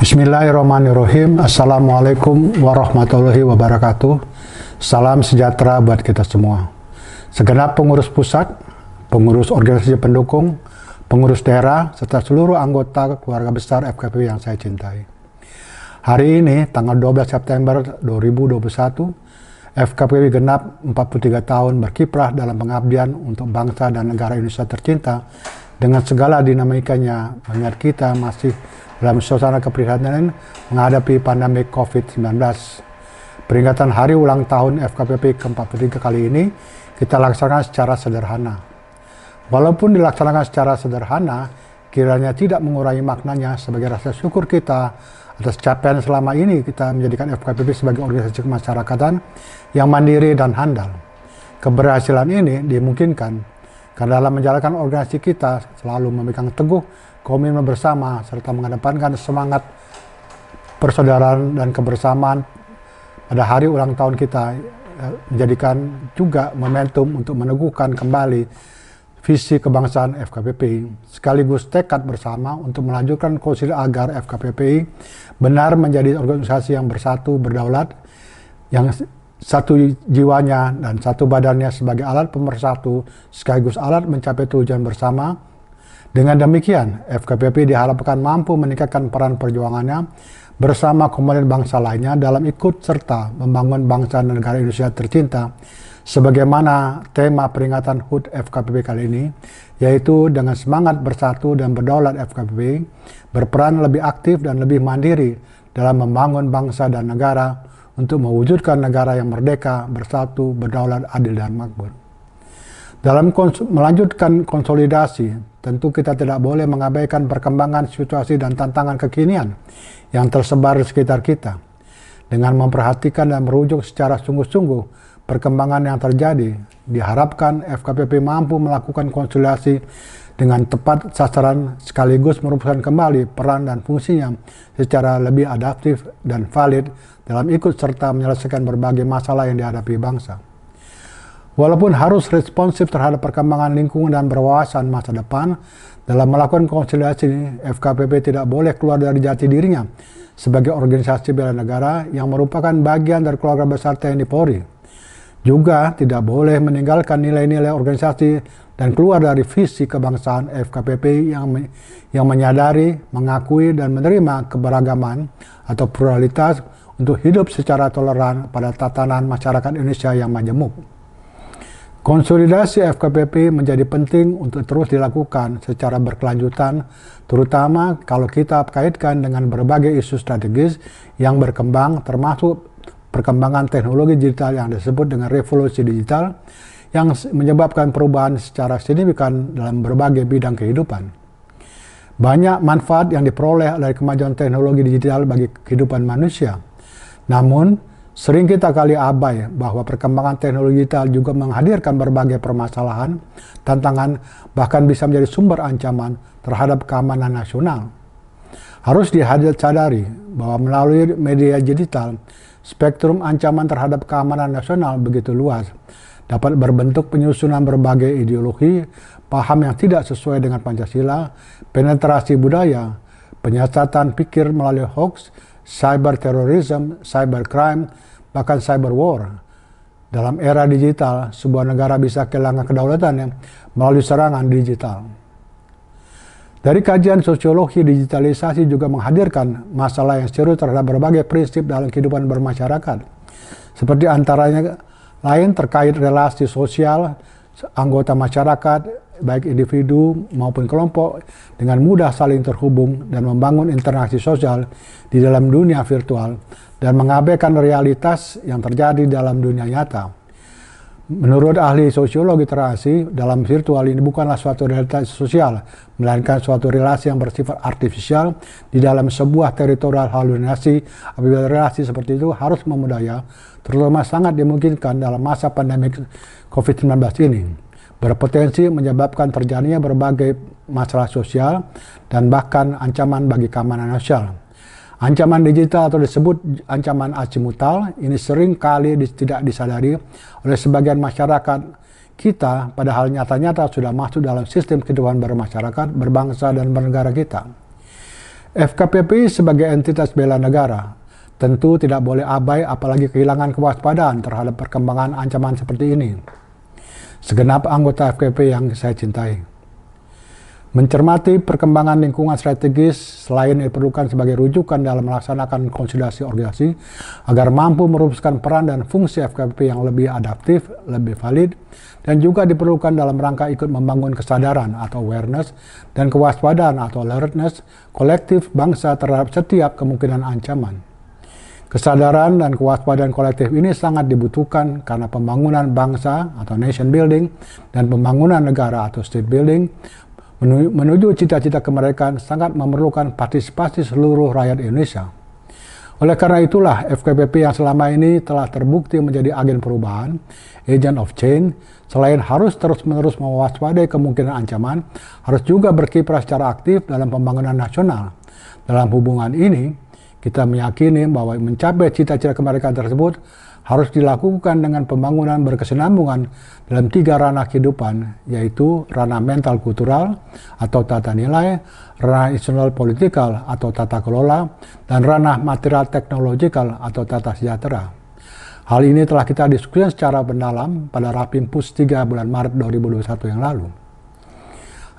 Bismillahirrahmanirrahim. Assalamualaikum warahmatullahi wabarakatuh. Salam sejahtera buat kita semua. Segenap pengurus pusat, pengurus organisasi pendukung, pengurus daerah, serta seluruh anggota keluarga besar FKPI yang saya cintai. Hari ini, tanggal 12 September 2021, FKPI genap 43 tahun berkiprah dalam pengabdian untuk bangsa dan negara Indonesia tercinta. Dengan segala dinamikanya, mengingat kita masih dalam suasana keprihatinan menghadapi pandemi COVID-19. Peringatan hari ulang tahun FKPI ke-43 kali ini kita laksanakan secara sederhana. Walaupun dilaksanakan secara sederhana, kiranya tidak mengurangi maknanya sebagai rasa syukur kita atas capaian selama ini kita menjadikan FKPI sebagai organisasi kemasyarakatan yang mandiri dan handal. Keberhasilan ini dimungkinkan karena dalam menjalankan organisasi kita selalu memegang teguh komitmen bersama serta mengedepankan semangat persaudaraan dan kebersamaan pada hari ulang tahun kita, menjadikan juga momentum untuk meneguhkan kembali visi kebangsaan FKPI sekaligus tekad bersama untuk melanjutkan konsolidasi agar FKPI benar menjadi organisasi yang bersatu, berdaulat, yang satu jiwanya dan satu badannya sebagai alat pemersatu sekaligus alat mencapai tujuan bersama. Dengan demikian, FKPI diharapkan mampu meningkatkan peran perjuangannya bersama komunitas bangsa lainnya dalam ikut serta membangun bangsa dan negara Indonesia tercinta, sebagaimana tema peringatan HUT FKPI kali ini, yaitu dengan semangat bersatu dan berdaulat FKPI, berperan lebih aktif dan lebih mandiri dalam membangun bangsa dan negara untuk mewujudkan negara yang merdeka, bersatu, berdaulat, adil, dan makmur. Dalam melanjutkan konsolidasi, tentu kita tidak boleh mengabaikan perkembangan situasi dan tantangan kekinian yang tersebar di sekitar kita. Dengan memperhatikan dan merujuk secara sungguh-sungguh perkembangan yang terjadi, diharapkan FKPI mampu melakukan konsolidasi dengan tepat sasaran sekaligus merumuskan kembali peran dan fungsinya secara lebih adaptif dan valid dalam ikut serta menyelesaikan berbagai masalah yang dihadapi bangsa. Walaupun harus responsif terhadap perkembangan lingkungan dan berwawasan masa depan, dalam melakukan konsolidasi FKPI tidak boleh keluar dari jati dirinya sebagai organisasi bela negara yang merupakan bagian dari keluarga besar TNI Polri. Juga tidak boleh meninggalkan nilai-nilai organisasi dan keluar dari visi kebangsaan FKPI yang menyadari, mengakui, dan menerima keberagaman atau pluralitas untuk hidup secara toleran pada tatanan masyarakat Indonesia yang majemuk. Konsolidasi FKPI menjadi penting untuk terus dilakukan secara berkelanjutan, terutama kalau kita kaitkan dengan berbagai isu strategis yang berkembang, termasuk perkembangan teknologi digital yang disebut dengan revolusi digital, yang menyebabkan perubahan secara signifikan dalam berbagai bidang kehidupan. Banyak manfaat yang diperoleh dari kemajuan teknologi digital bagi kehidupan manusia. Namun, sering kita kali abai bahwa perkembangan teknologi digital juga menghadirkan berbagai permasalahan, tantangan, bahkan bisa menjadi sumber ancaman terhadap keamanan nasional. Harus disadari bahwa melalui media digital, spektrum ancaman terhadap keamanan nasional begitu luas, dapat berbentuk penyusunan berbagai ideologi, paham yang tidak sesuai dengan Pancasila, penetrasi budaya, penyiasatan pikir melalui hoax, cyber terrorism, cyber crime, bahkan cyber war. Dalam era digital, sebuah negara bisa kehilangan kedaulatannya melalui serangan digital. Dari kajian sosiologi, digitalisasi juga menghadirkan masalah yang serius terhadap berbagai prinsip dalam kehidupan bermasyarakat. Seperti antaranya lain terkait relasi sosial anggota masyarakat, baik individu maupun kelompok, dengan mudah saling terhubung dan membangun interaksi sosial di dalam dunia virtual dan mengabaikan realitas yang terjadi dalam dunia nyata. Menurut ahli sosiologi interaksi, dalam virtual ini bukanlah suatu realitas sosial, melainkan suatu relasi yang bersifat artifisial di dalam sebuah teritorial halusinasi. Apabila relasi seperti itu harus memudaya, terutama sangat dimungkinkan dalam masa pandemi COVID-19 ini, berpotensi menyebabkan terjadinya berbagai masalah sosial dan bahkan ancaman bagi keamanan nasional. Ancaman digital atau disebut ancaman azimutal ini sering kali tidak disadari oleh sebagian masyarakat kita, padahal nyata-nyata sudah masuk dalam sistem kehidupan bermasyarakat, berbangsa, dan bernegara kita. FKPPI sebagai entitas bela negara tentu tidak boleh abai apalagi kehilangan kewaspadaan terhadap perkembangan ancaman seperti ini. Segenap anggota FKPPI yang saya cintai, mencermati perkembangan lingkungan strategis selain diperlukan sebagai rujukan dalam melaksanakan konsolidasi organisasi agar mampu merumuskan peran dan fungsi FKPPI yang lebih adaptif, lebih valid, dan juga diperlukan dalam rangka ikut membangun kesadaran atau awareness dan kewaspadaan atau alertness kolektif bangsa terhadap setiap kemungkinan ancaman. Kesadaran dan kewaspadaan kolektif ini sangat dibutuhkan karena pembangunan bangsa atau nation building dan pembangunan negara atau state building menuju cita-cita kemerdekaan sangat memerlukan partisipasi seluruh rakyat Indonesia. Oleh karena itulah FKPPI yang selama ini telah terbukti menjadi agen perubahan, agent of change, selain harus terus-menerus mewaspadai kemungkinan ancaman, harus juga berkiprah secara aktif dalam pembangunan nasional. Dalam hubungan ini, kita meyakini bahwa mencapai cita-cita kemerdekaan tersebut harus dilakukan dengan pembangunan berkesinambungan dalam 3 ranah kehidupan, yaitu ranah mental kultural atau tata nilai, ranah institusional politikal atau tata kelola, dan ranah material teknologikal atau tata sejahtera. Hal ini telah kita diskusikan secara mendalam pada Rapim Pus 3 bulan Maret 2021 yang lalu.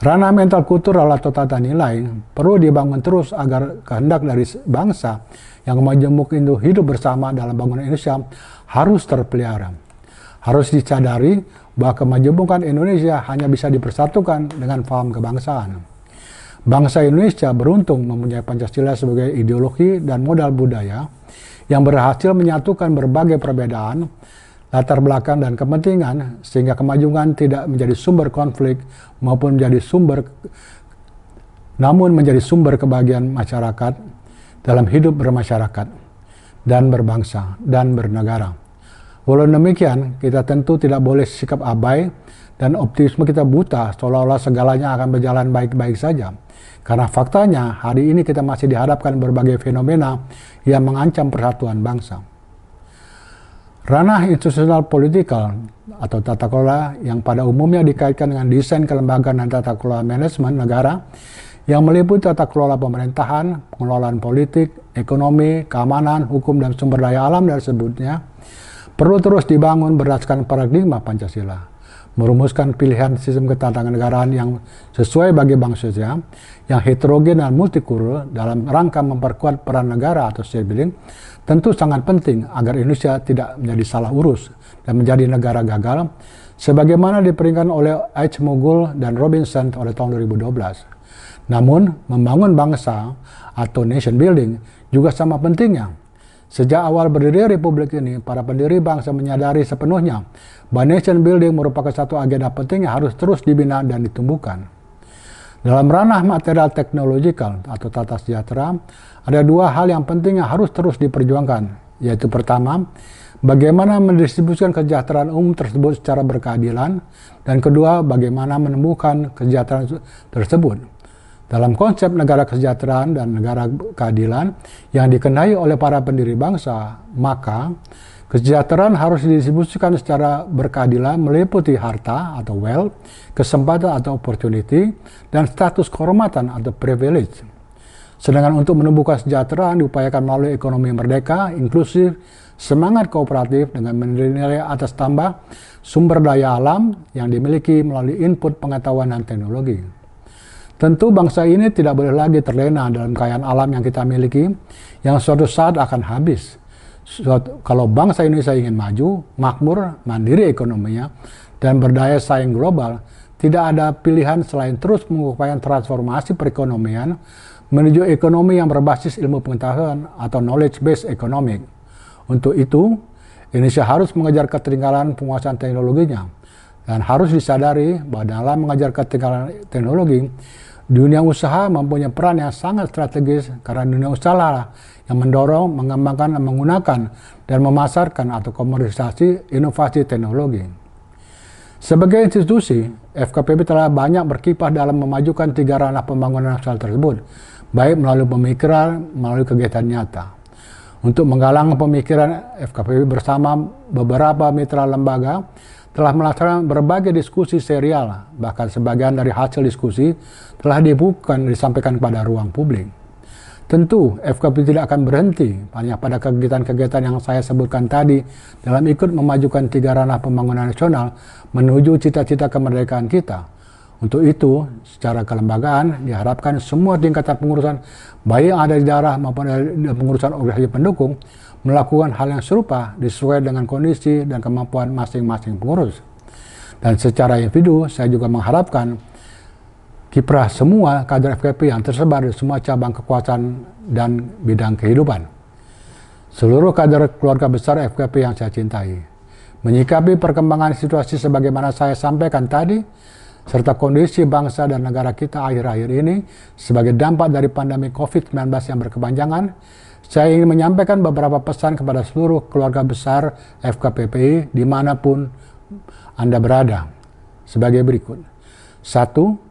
Ranah mental kultural atau tata nilai perlu dibangun terus agar kehendak dari bangsa yang majemuk itu hidup bersama dalam bangunan Indonesia harus terpelihara. Harus disadari bahwa kemajemukan Indonesia hanya bisa dipersatukan dengan paham kebangsaan. Bangsa Indonesia beruntung mempunyai Pancasila sebagai ideologi dan modal budaya yang berhasil menyatukan berbagai perbedaan, latar belakang dan kepentingan sehingga kemajuan tidak menjadi sumber konflik maupun menjadi sumber kebahagiaan masyarakat dalam hidup bermasyarakat dan berbangsa dan bernegara. Walau demikian, kita tentu tidak boleh sikap abai dan optimisme kita buta seolah-olah segalanya akan berjalan baik-baik saja. Karena faktanya hari ini kita masih dihadapkan berbagai fenomena yang mengancam persatuan bangsa. Ranah institusional politikal atau tata kelola yang pada umumnya dikaitkan dengan desain kelembagaan dan tata kelola manajemen negara yang meliputi tata kelola pemerintahan, pengelolaan politik, ekonomi, keamanan, hukum, dan sumber daya alam dan sebutnya, perlu terus dibangun berdasarkan paradigma Pancasila, merumuskan pilihan sistem ketatanegaraan yang sesuai bagi bangsa Indonesia, yang heterogen dan multikultural dalam rangka memperkuat peran negara atau state building, tentu sangat penting agar Indonesia tidak menjadi salah urus dan menjadi negara gagal, sebagaimana diperingatkan oleh H. Mogul dan Robinson oleh tahun 2012. Namun, membangun bangsa atau nation building juga sama pentingnya. Sejak awal berdiri Republik ini, para pendiri bangsa menyadari sepenuhnya bahwa nation building merupakan satu agenda penting yang harus terus dibina dan ditumbuhkan. Dalam ranah material teknologikal atau tata sejahtera, ada 2 hal yang penting yang harus terus diperjuangkan, yaitu pertama, bagaimana mendistribusikan kesejahteraan umum tersebut secara berkeadilan, dan kedua, bagaimana menemukan kesejahteraan tersebut. Dalam konsep negara kesejahteraan dan negara keadilan yang dikenai oleh para pendiri bangsa, maka kesejahteraan harus didistribusikan secara berkeadilan meliputi harta atau wealth, kesempatan atau opportunity, dan status kehormatan atau privilege. Sedangkan untuk menumbuhkan kesejahteraan diupayakan melalui ekonomi merdeka, inklusif, semangat kooperatif dengan nilai atas tambah sumber daya alam yang dimiliki melalui input pengetahuan dan teknologi. Tentu bangsa ini tidak boleh lagi terlena dalam kekayaan alam yang kita miliki yang suatu saat akan habis. Kalau bangsa Indonesia ingin maju, makmur, mandiri ekonominya, dan berdaya saing global, tidak ada pilihan selain terus mengupayakan transformasi perekonomian menuju ekonomi yang berbasis ilmu pengetahuan atau knowledge-based economic. Untuk itu, Indonesia harus mengejar ketertinggalan penguasaan teknologinya. Dan harus disadari bahwa dalam mengejar ketertinggalan teknologi, dunia usaha mempunyai peran yang sangat strategis karena dunia usaha lah yang mendorong, mengembangkan, menggunakan, dan memasarkan atau komersialisasi inovasi teknologi. Sebagai institusi, FKPPI telah banyak berkiprah dalam memajukan 3 ranah pembangunan nasional tersebut, baik melalui pemikiran, melalui kegiatan nyata. Untuk menggalang pemikiran, FKPPI bersama beberapa mitra lembaga telah melaksanakan berbagai diskusi serial, bahkan sebagian dari hasil diskusi telah disampaikan kepada ruang publik. Tentu FKP tidak akan berhenti hanya pada kegiatan-kegiatan yang saya sebutkan tadi dalam ikut memajukan 3 ranah pembangunan nasional menuju cita-cita kemerdekaan kita. Untuk itu, secara kelembagaan diharapkan semua tingkatan pengurusan, baik yang ada di daerah maupun di pengurusan organisasi pendukung, melakukan hal yang serupa sesuai dengan kondisi dan kemampuan masing-masing pengurus. Dan secara individu, saya juga mengharapkan kiprah semua kader FKP yang tersebar di semua cabang kekuasaan dan bidang kehidupan. Seluruh kader keluarga besar FKP yang saya cintai, menyikapi perkembangan situasi sebagaimana saya sampaikan tadi, serta kondisi bangsa dan negara kita akhir-akhir ini sebagai dampak dari pandemi COVID-19 yang berkepanjangan, saya ingin menyampaikan beberapa pesan kepada seluruh keluarga besar FKPPI dimanapun Anda berada, sebagai berikut. 1.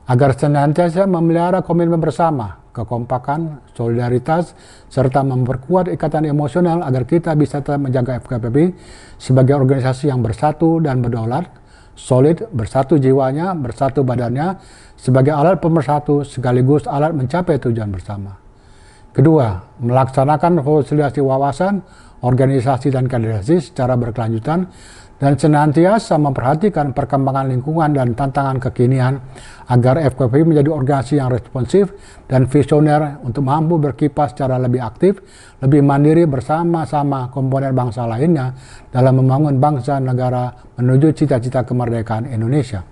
Agar senantiasa memelihara komitmen bersama, kekompakan, solidaritas, serta memperkuat ikatan emosional agar kita bisa tetap menjaga FKPPI sebagai organisasi yang bersatu dan berdaulat, solid, bersatu jiwanya, bersatu badannya, sebagai alat pemersatu sekaligus alat mencapai tujuan bersama. Kedua, melaksanakan konsolidasi wawasan, organisasi dan kaderisasi secara berkelanjutan dan senantiasa memperhatikan perkembangan lingkungan dan tantangan kekinian agar FKP menjadi organisasi yang responsif dan visioner untuk mampu berkiprah secara lebih aktif, lebih mandiri bersama-sama komponen bangsa lainnya dalam membangun bangsa negara menuju cita-cita kemerdekaan Indonesia.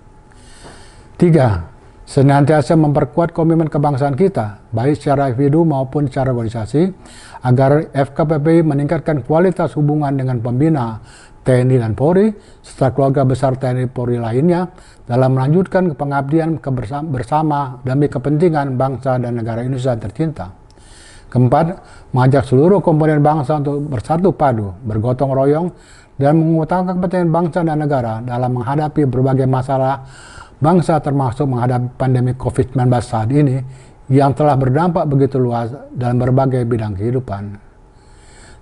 3. Senantiasa memperkuat komitmen kebangsaan kita, baik secara individu maupun secara organisasi, agar FKPPI meningkatkan kualitas hubungan dengan pembina TNI dan Polri, serta keluarga besar TNI Polri lainnya, dalam melanjutkan pengabdian bersama demi kepentingan bangsa dan negara Indonesia tercinta. Keempat, mengajak seluruh komponen bangsa untuk bersatu padu, bergotong royong, dan mengutamakan kepentingan bangsa dan negara dalam menghadapi berbagai masalah bangsa termasuk menghadapi pandemi COVID-19 saat ini yang telah berdampak begitu luas dalam berbagai bidang kehidupan.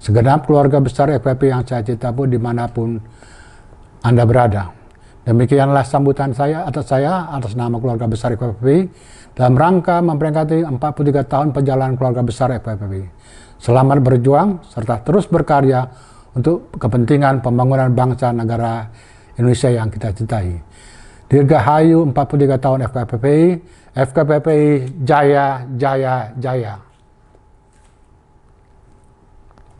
Segenap keluarga besar FKP yang saya cinta pun dimanapun Anda berada. Demikianlah sambutan saya atas nama keluarga besar FKP dalam rangka memperingati 43 tahun perjalanan keluarga besar FKP. Selamat berjuang serta terus berkarya untuk kepentingan pembangunan bangsa negara Indonesia yang kita cintai. Dirgahayu 43 tahun FKPPI, FKPPI Jaya Jaya Jaya.